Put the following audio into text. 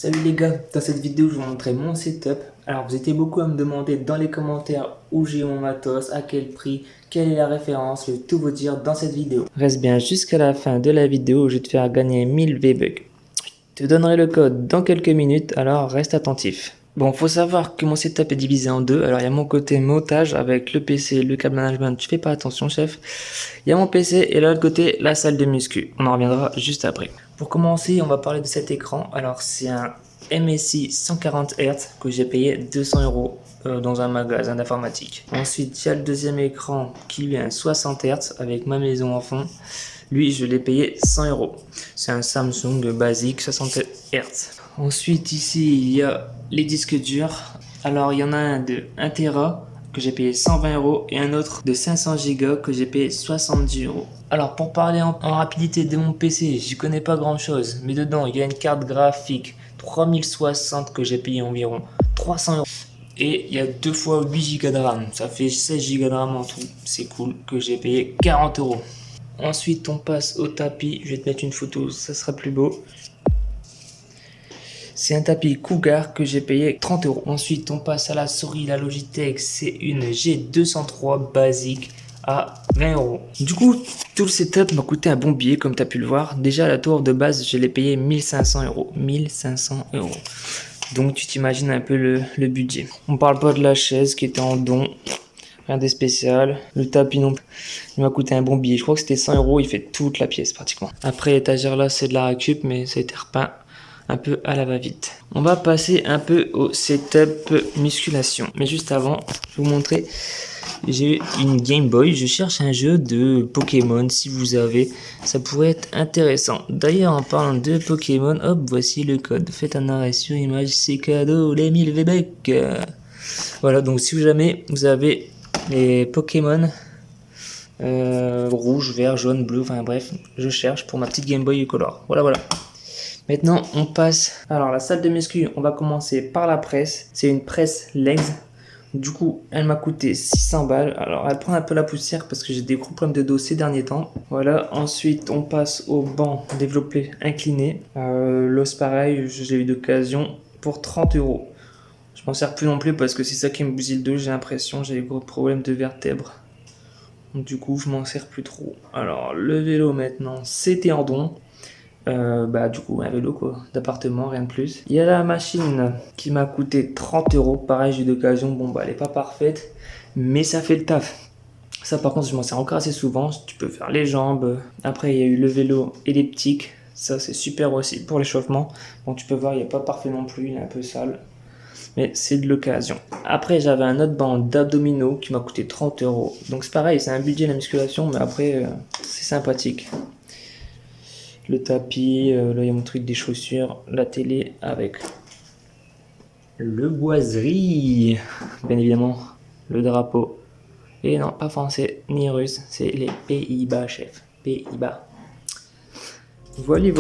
Salut les gars, dans cette vidéo je vais vous montrer mon setup. Alors vous étiez beaucoup à me demander dans les commentaires où j'ai mon matos, à quel prix, quelle est la référence, je vais tout vous dire dans cette vidéo. Reste bien jusqu'à la fin de la vidéo où je vais te faire gagner 1000 V-Bucks. Je te donnerai le code dans quelques minutes, alors reste attentif. Bon, faut savoir que mon setup est divisé en deux. Alors il y a mon côté montage avec le PC, le câble management, tu fais pas attention chef. Il y a mon PC et l'autre côté la salle de muscu. On en reviendra juste après. Pour commencer, on va parler de cet écran. Alors c'est un MSI 140 Hz que j'ai payé 200 € dans un magasin d'informatique. Ensuite, il y a le deuxième écran qui lui est un 60 Hz avec ma maison en fond. Lui, je l'ai payé 100 €. C'est un Samsung basique 60 Hz. Ensuite, ici, il y a les disques durs. Alors, il y en a un de 1 Tera que j'ai payé 120 € et un autre de 500 Go que j'ai payé 70 €. Alors, pour parler en rapidité de mon PC, j'y connais pas grand chose, mais dedans, il y a une carte graphique 3060 que j'ai payé environ 300 €. Et il y a 2 fois 8 Go de RAM, ça fait 16 Go de RAM en tout, c'est cool, que j'ai payé 40 €. Ensuite, on passe au tapis, je vais te mettre une photo, ça sera plus beau. C'est un tapis Cougar que j'ai payé 30 €. Ensuite, on passe à la souris, la Logitech, c'est une G203 basique à 20 €. Du coup, tout le setup m'a coûté un bon billet comme tu as pu le voir. Déjà, la tour de base, je l'ai payé 1500 €. 1500 €. Donc, tu t'imagines un peu le budget. On parle pas de la chaise qui était en don. Rien de spécial. Le tapis non plus. Il m'a coûté un bon billet. Je crois que c'était 100 €. Il fait toute la pièce pratiquement. Après, l'étagère là, c'est de la récup, mais ça a été repeint un peu à la va-vite. On va passer un peu au setup musculation. Mais juste avant, je vais vous montrer. J'ai une Game Boy. Je cherche un jeu de Pokémon. Si vous avez, ça pourrait être intéressant. D'ailleurs, en parlant de Pokémon, hop, voici le code. Faites un arrêt sur image, c'est cadeau, les 1000 V-Bucks. Voilà, donc si jamais vous avez les Pokémon rouge, vert, jaune, bleu, enfin bref, je cherche pour ma petite Game Boy Color. Voilà. Maintenant, on passe. Alors, la salle de muscu, on va commencer par la presse. C'est une presse legs. Du coup, elle m'a coûté 600 balles. Alors, elle prend un peu la poussière parce que j'ai des gros problèmes de dos ces derniers temps. Voilà. Ensuite, on passe au banc développé incliné. L'os, pareil, je l'ai eu d'occasion pour 30 €. Je m'en sers plus non plus parce que c'est ça qui me bousille le dos. J'ai l'impression, j'ai des gros problèmes de vertèbres. Donc, du coup, je m'en sers plus trop. Alors, le vélo maintenant, c'était en don. Du coup un vélo quoi, d'appartement, rien de plus. Il y a la machine qui m'a coûté 30 €, pareil j'ai eu d'occasion, bon bah elle est pas parfaite mais ça fait le taf. Ça par contre je m'en sers encore assez souvent, tu peux faire les jambes. Après il y a eu le vélo elliptique, ça c'est super aussi pour l'échauffement. Bon tu peux voir il n'est pas parfait non plus, il est un peu sale mais c'est de l'occasion. Après j'avais un autre banc d'abdominaux qui m'a coûté 30 €, donc c'est pareil, c'est un budget la musculation mais après c'est sympathique. Le tapis, là il y a mon truc des chaussures, la télé avec le boiserie, bien évidemment, le drapeau. Et non, pas français ni russe, c'est les Pays-Bas, chef. Pays-Bas. Voilà.